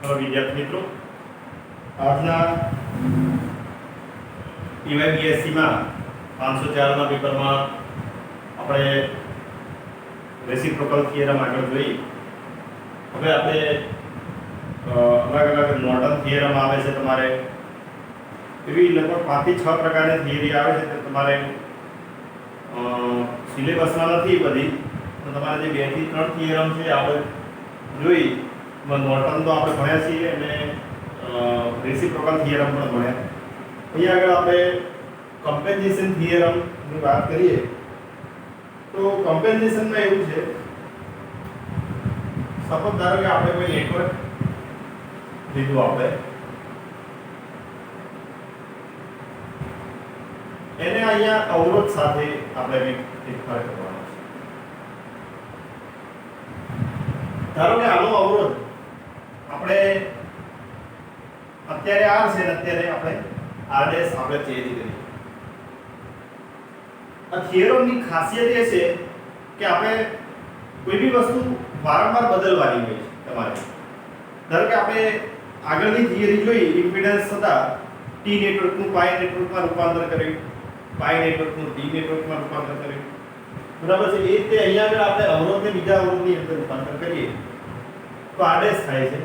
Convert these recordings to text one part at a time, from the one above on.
હવે વિદ્યાર્થી મિત્રો, આજના TYBSc માં 504 ના પેપરમાં આપણે રેસિપ્રોકલ થિયરમ આગળ જોઈએ. હવે આપણે અલગ અલગ નોર્ટન થિયરમ આવે છે. તમારે એવી લગભગ 5 થી 6 પ્રકારની થિયરી આવે છે. તે તમારે સિલેબસમાં નથી બધી, તો તમારે જે 2 થી 3 થિયરમ છે આપણે જોઈ. નોર્ટન તો આપણે ભણ્યા છીએ અને રેસિપ્રોકલ થિયરમ પણ ભણ્યા. અહીં આગળ આપણે કમ્પેન્સેશન થિયરમની વાત કરીએ તો કમ્પેન્સેશનમાં એવું છે, સપોઝ ધારો કે આપણે કોઈ નેટવર્ક લીધું, આપણે એને અહીંયા અવરોધ સાથે આપણે ફેરફાર કરવાનો છે. ધારો કે આનો અવરોધ આપણે અત્યારે R છે, અત્યારે આપણે R' આપણે ચેન્જ કરીએ. આ થિયરમની ખાસિયત એ છે કે આપણે કોઈ બી વસ્તુ વારંવાર બદલવાની હોય છે. તમારે ધારો કે આપણે આગળની થિયરી જોઈ, ઇમ્પિડન્સ હતા T નેટવર્કનું પાઈ નેટવર્કમાં રૂપાંતર કર્યું, પાઈ નેટવર્કનું T નેટવર્કમાં રૂપાંતર કર્યું, બરાબર છે. એ રીતે અહીંયા આગળ આપણે અવરોધને બીજા અવરોધની અંદર રૂપાંતર કરીએ તો R' થાય છે.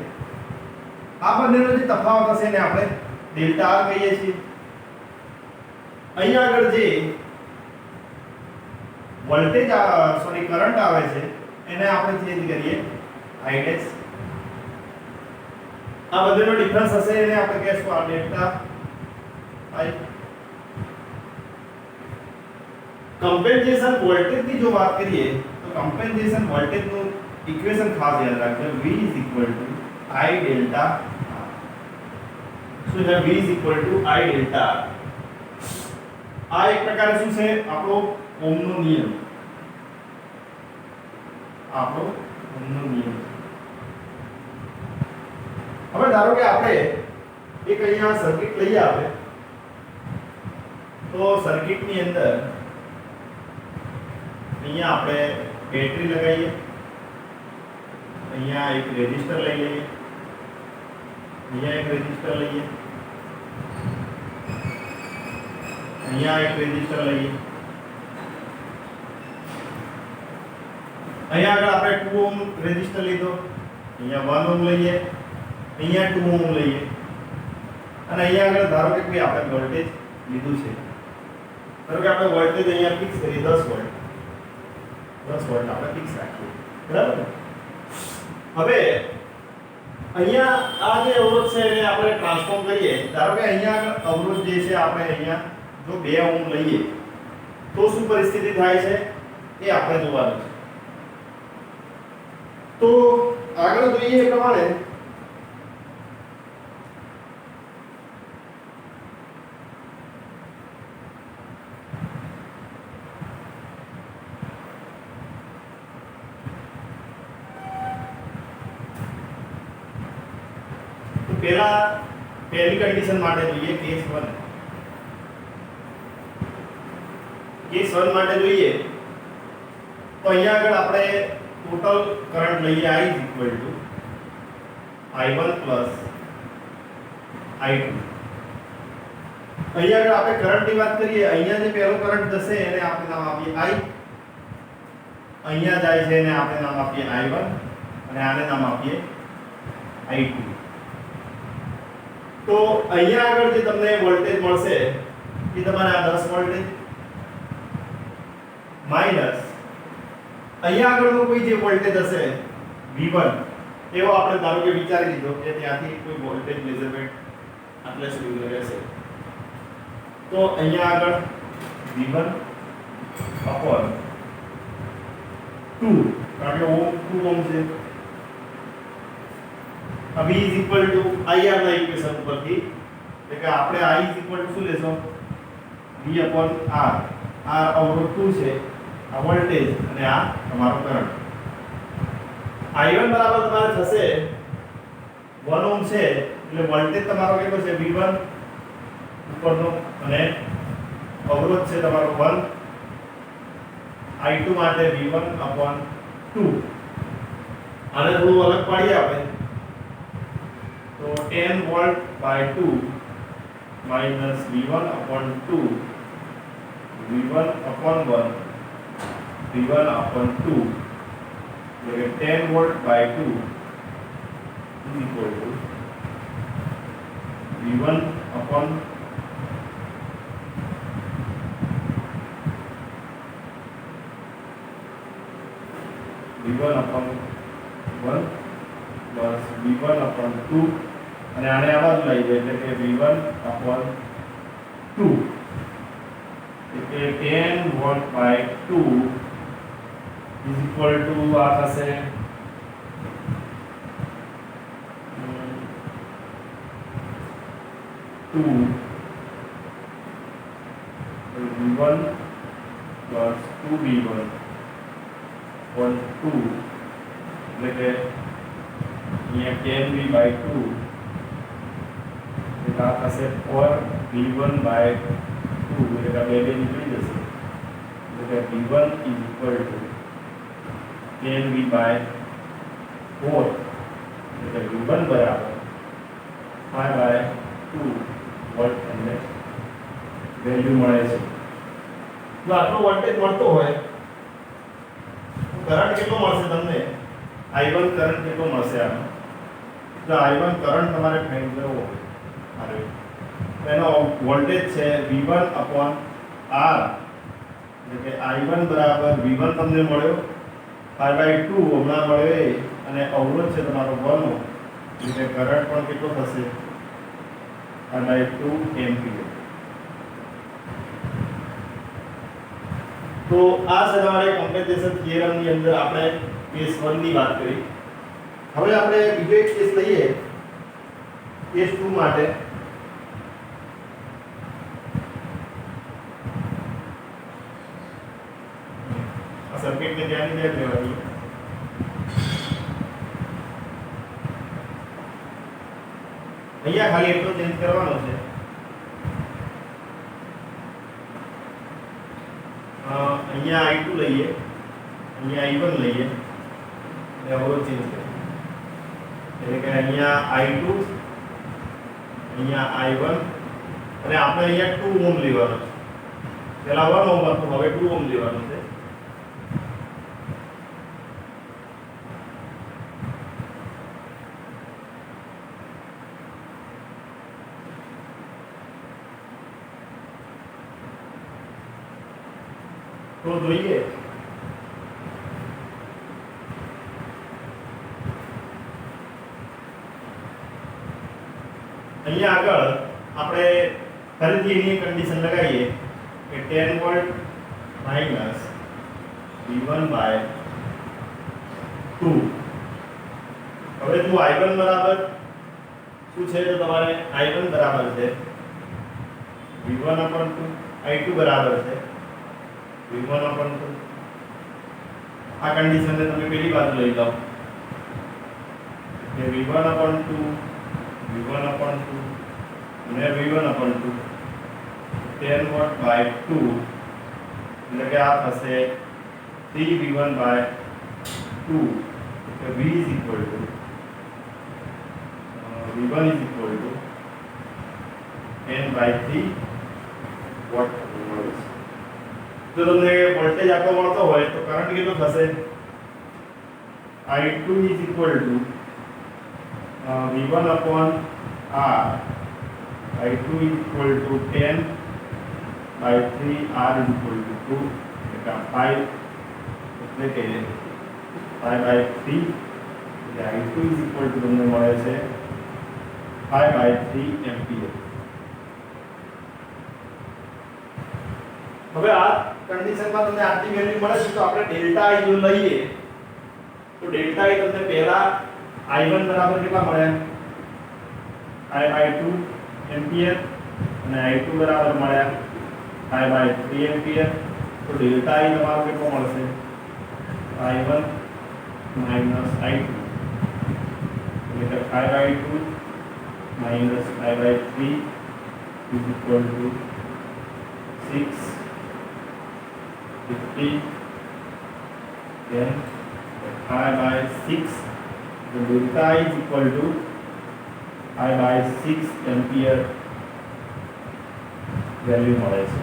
આ બંનેનો જે તફાવત હશે એને આપણે ડેલ્ટા R કહીએ છીએ. અહીંયા આગળ જે વોલ્ટેજ કરંટ આવે છે એને આપણે ચેન્જ કરીએ I'. આ બંનેનો ડિફરન્સ હશે એને આપણે કહેશું આ ડેલ્ટા I. કમ્પેન્સેશન વોલ્ટેજની જો વાત કરીએ તો કમ્પેન્સેશન વોલ્ટેજનું ઇક્વેશન ખાસ યાદ રાખજો. V I delta R. શું છે? V I delta R. આ એક પ્રકારે શું છે? આપણો ઓહમનો નિયમ. આપણો ઓહમનો નિયમ. હવે ધારો કે આપણે એક અહીંયા સર્કિટ લઈએ આપણે, તો સર્કિટની અંદર અહીંયા આપણે બેટરી લગાવીએ, અહીંયા એક રેઝિસ્ટર લઈ લઈએ, અહીંયા એક રેઝિસ્ટર લઈએ, અહીંયા એક રેઝિસ્ટર લઈએ, અહીંયા આગળ આપણે 2 ઓહમ રેઝિસ્ટર લીધો, અહીંયા 1 ઓહમ લઈએ, અહીંયા 2 ઓહમ લઈએ, અને અહીંયા આગળ ધારો કે કોઈ આપણે વોલ્ટેજ લીધું છે. ધારો કે આપણે વોલ્ટેજ અહીંયા ફિક્સ કરીએ 10 વોલ્ટ. 10 વોલ્ટ આપણે ફિક્સ રાખીએ, બરાબર. હવે અહીંયા આ જે અવરોધ છે એને આપણે ટ્રાન્સફોર્મ કરીએ. ધારો કે અહીંયા આગળ અવરોધ જે છે આપણે અહીંયા જો 2 ઓહમ લઈએ તો શું પરિસ્થિતિ થાય છે એ આપણે જોવાનું છે. તો આગળ જોઈએ એ પ્રમાણે પહેલી કન્ડિશન માટે જોઈએ કેસ 1. કેસ 1 માટે જોઈએ તો અહીંયા આગળ આપણે ટોટલ કરંટ લઈએ I I1 I2. અહીંયા આગળ આપણે કરંટની વાત કરીએ, અહીંયા જે પહેલો કરંટ જશે એને આપણે નામ આપીએ I, અહીંયા જાય છે એને આપણે નામ આપીએ I1 અને આને નામ આપીએ I2. તો અહીંયા આગળ જે તમને વોલ્ટેજ મળશે એ તમારે આ 10 વોલ્ટેજ માઈનસ અહીંયા આગળનો કોઈ જે વોલ્ટેજ હશે V1 એવો આપણે ધારો કે વિચારી લીધો કે ત્યાંથી કોઈ વોલ્ટેજ મેઝરમેન્ટ આટલે સુધી રહેશે. તો અહીંયા આગળ V1 upon 2, કારણ કે ઓહમ 2 ઓહમ છે. V IR ના ઇક્વેશન ઉપરથી એટલે કે આપણે I શું લેશો? V upon R. R અવરોધ 2 છે, આ વોલ્ટેજ અને આ તમારો કરંટ. I1 બરાબર તમારે થશે 1 ઓહમ છે એટલે વોલ્ટેજ તમારો કેટલો છે? V1 ઉપરનો અને અવરોધ છે તમારો 1. I2 માટે V1 upon 2. આને થોડું અલગ પાડીએ આપણે तो 10 volt by 2 minus V1 upon 2 V1 upon 1 V1 upon 2 એટલે 10 volt by 2 is equal to V1 upon V1 upon 1 plus V1 upon 2 અને આને આ બાજુ લઈ જાય એટલે કે V1 अपॉन 2 એટલે 10 volt by 2 is equal to આ થશે 2 V1 plus 2V1 upon 2 એટલે કે અહીંયા 10V by 2 એટલે આ થશે 4V1 by 2 એટલે કે બે બે નીકળી જશે એટલે કે V1 is equal to 10V by 4 એટલે કે V1 બરાબર 5 by 2 વોલ્ટ અને વેલ્યુ મળે છે જો આટલો વોલ્ટેજ મળતો હોય તો કરંટ કેટલો મળશે તમને I1 કરંટ કેટલો મળશે આનો જો I1 કરંટ તમારે ફાઇન્ડ કરવો હોય આરે એનો વોલ્ટેજ છે V1 upon R એટલે કે I1 બરાબર V1 તમને મળ્યો 5/2 હમણાં મળ્યો અને અવરોધ છે તમારો 1 ઓહ્મ એટલે કરંટ પણ કેટલો થશે 5/2 એમ્પિયર तो આ છે તમારે કોમ્પેન્સેશન થિયરમ ની અંદર આપણે કેસ 1 ની વાત કરી હવે આપણે બીજો એક કેસ લઈએ કેસ 2 માટે આ સર્કિટ ને ધ્યાન માં લેવાની અહીંયા ખાલી એટલો ચેન્જ કરવાનો છે અહીંયા I2 લઈએ અહીંયા I1 લઈએ અને અવરોધ ચેન્જ કરીએ એટલે કે અહીંયા I2 અહીંયા I1 અને આપણે અહીંયા 2 ઓહ્મ લેવાનો છે પહેલા 1 ઓહ્મ હતું હવે 2 ઓહ્મ લેવાનું છે તો જોઈએ અહીંયા આગળ આપણે ફરીથી એની કન્ડિશન લગાવીએ કે 10 વોલ્ટ માઈનસ V1 બાય 2 હવે જો I1 બરાબર શું છે તો તમારે I1 બરાબર છે V1 upon 2 I2 બરાબર છે V1 upon 2 આ કન્ડિશન ને તમે પેલી બાજુ લઈ જાઓ કે V1 upon 2 V1 upon 2 અને V1 upon 2 10 વોટ બાય 2 એટલે કે આ થશે 3V1 બાય 2 એટલે V is equal to V1 is equal to 10 by 3 vote મળે છે જો તમને વોલ્ટેજ આટલો મળતો હોય તો કરંટ કેટલો થશે I2 is equal to V1 upon R I2 is equal to 10 by 3 R is equal to 2 એટલે 5 એટલે કે 5 by 3 એટલે I2 is equal to તમને મળે છે 5 by 3 એમ્પિયર હવે આ કન્ડિશનમાં તમને આટલી વેલ્યુ મળે છે તો આપણે ડેલ્ટા I જો લઈએ તો ડેલ્ટા I તમને પહેલા I1 બરાબર કેટલા મળ્યા 5/2 એમ્પિયર અને I2 બરાબર મળ્યા 5/3 એમ્પિયર તો ડેલ્ટા I તમારો કેટલો મળશે I1 minus I2 એટલે 5/2 minus 5/3 is equal to 6 50 then 5/6 the delta is equal to I by 6 ampere value મળે છે.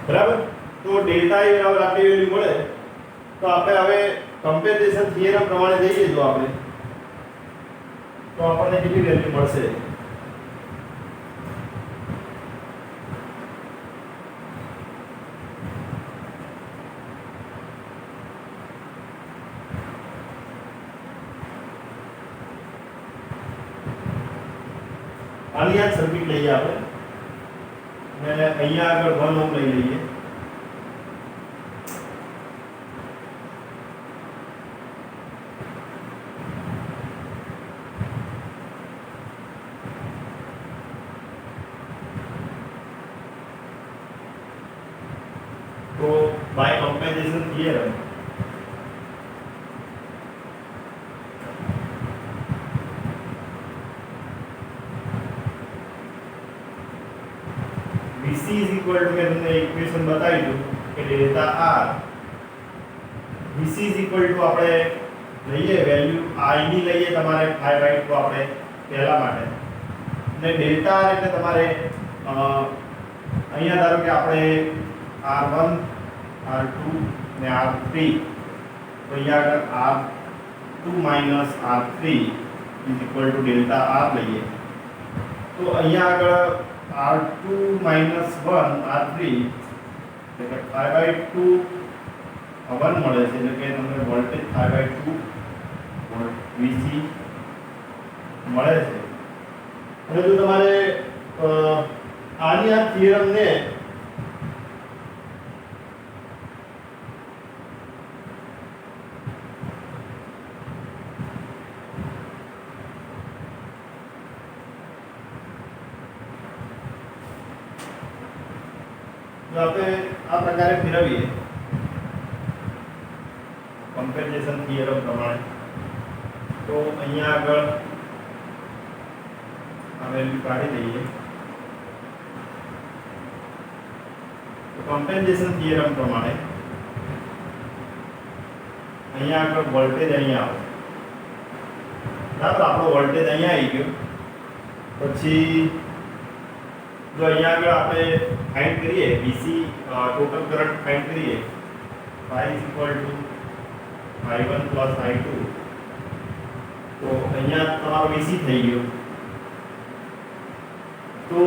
બરાબર. તો ડેલ્ટા I બરાબર આટલી વેલ્યુ મળે તો આપણે હવે કમ્પેન્સેશન થિયરમ પ્રમાણે જઈએ જો આપણે તો આપણને કેટલી વેલ્યુ મળશે? આની આ સર્કિટ લઈએ આપણે અને અહીંયા આગળ 1 ઓહ્મ લઈ લઈએ. તો by compensation theorem VC is equal to મેં તમને ઇક્વેશન બતાવી દીધું કે delta R VC is equal to આપણે લઈએ વેલ્યુ I ની લઈએ તમારે 5/2 આપણે પહેલા માટે અને ડેલ્ટા R એટલે તમારે અહીંયા ધારો કે આપણે R1 R2 ને R3 તો અહીંયા આગળ R2 R3 is equal to delta R લઈએ તો અહીંયા આગળ R2 minus 1 R3 એટલે 5/2 1 મળે છે એટલે કે તમને વોલ્ટેજ 5/2 વોલ્ટ VC મળે છે. હવે જો તમારે આની આ થિયરમ ને તો આપણે આ પ્રકારે ફેરવીએ કમ્પેન્સેશન થિયરમ પ્રમાણે તો અહીંયા આગળ આ વેલ્યુ કાઢી દઈએ તો કમ્પેન્સેશન થિયરમ પ્રમાણે અહીંયા આગળ વોલ્ટેજ અહીંયા આવે બરાબર. આપણો વોલ્ટેજ અહીંયા આવી ગયો પછી જો અહીંયા આગળ આપણે ફાઇન્ડ કરીએ VC ટોટલ કરંટ ફાઇન્ડ કરીએ I is equal to I1 plus I2 તો અહીંયા તમારો VC થઈ ગયો તો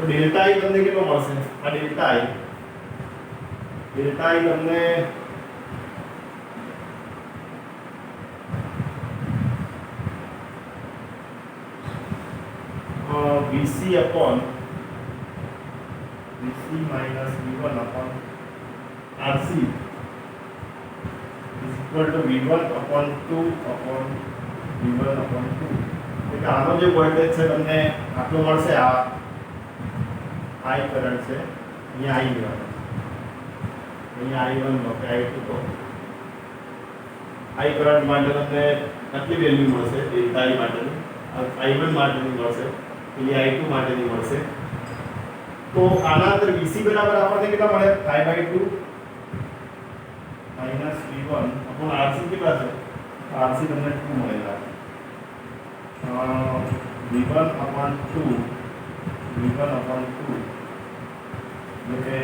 ડેલ્ટા I તમને કેટલો મળશે? આ ડેલ્ટા I તમને VC upon VC minus V1 upon RC is equal to V1 upon 2 upon V1 upon 2 એટલે આનો જે વોલ્ટેજ છે તમને આટલો મળશે. આ I કરંટ છે અહીંયા I લેવાનો અહીંયા I1 નો કે I2 તો I કરંટ માટે તમને આટલી વેલ્યુ મળશે ડેલ્ટા I માટેની I1 માટેની મળશે એટલે I2 માટેની મળશે. તો આના અંદર VC બરાબર આપણને કેટલા મળે? 5/2 minus V1 upon RC કેટલા છે? RC તમને 2 મળેલા V1 upon 2 V1 upon 2 એટલે કે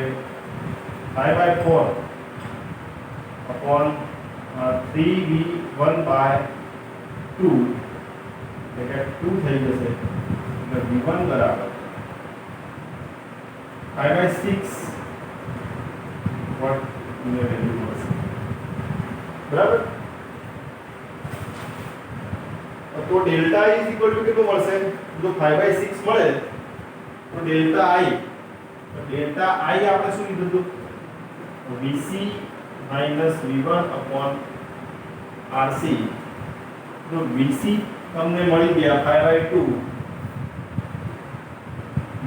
5/4 upon 3V1 by 2 એટલે કે 2 થઈ જશે એટલે V1 બરાબર 5/6 વોટ ની વેલ્યુ મળશે. બરાબર. તો delta I is equal to કેટલું મળશે? જો 5/6 મળે તો ડેલ્ટા I આપણે શું લીધું હતું? VC minus V1 upon RC. તો VC તમને મળી ગયા 5/2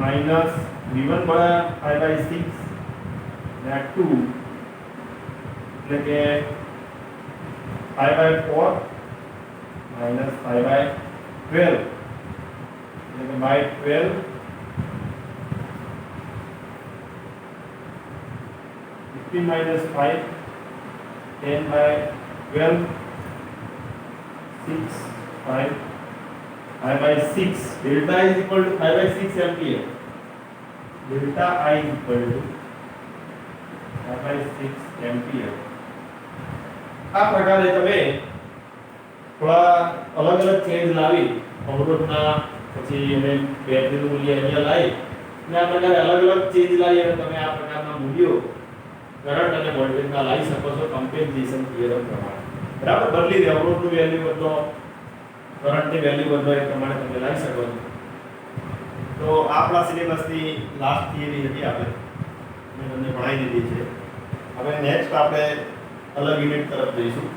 minus V1 મળ્યા 5/6 ને 2 એટલે કે 5/4 minus 5/12 એટલે કે by 12 15 minus 5 10/12 12 6 5 5/6 delta is equal to 5/6 ampere. Delta I is equal to 5/6 ampere. આ પ્રકારે તમે થોડા અલગ અલગ ચેન્જ લાવી અવરોધના પછી એને બેટરીનું મૂલ્ય અહીંયા લાવી અને આ પ્રકારે અલગ અલગ ચેન્જ લાવી અને તમે આ પ્રકારના મૂલ્યો કરંટ અને વોલ્ટેજના લાવી શકો છો કમ્પેન્સેશન થિયરમ પ્રમાણે. બરાબર, બદલી દે અવરોધનું વેલ્યુ બદલો, કરંટની વેલ્યુ બદલો, એ પ્રમાણે તમે લાવી શકો છો. તો આપણા સિલેબસની લાસ્ટ થિયરી હતી આપણે મેં તમને ભણાવી દીધી છે. હવે નેક્સ્ટ આપણે અલગ યુનિટ તરફ જઈશું.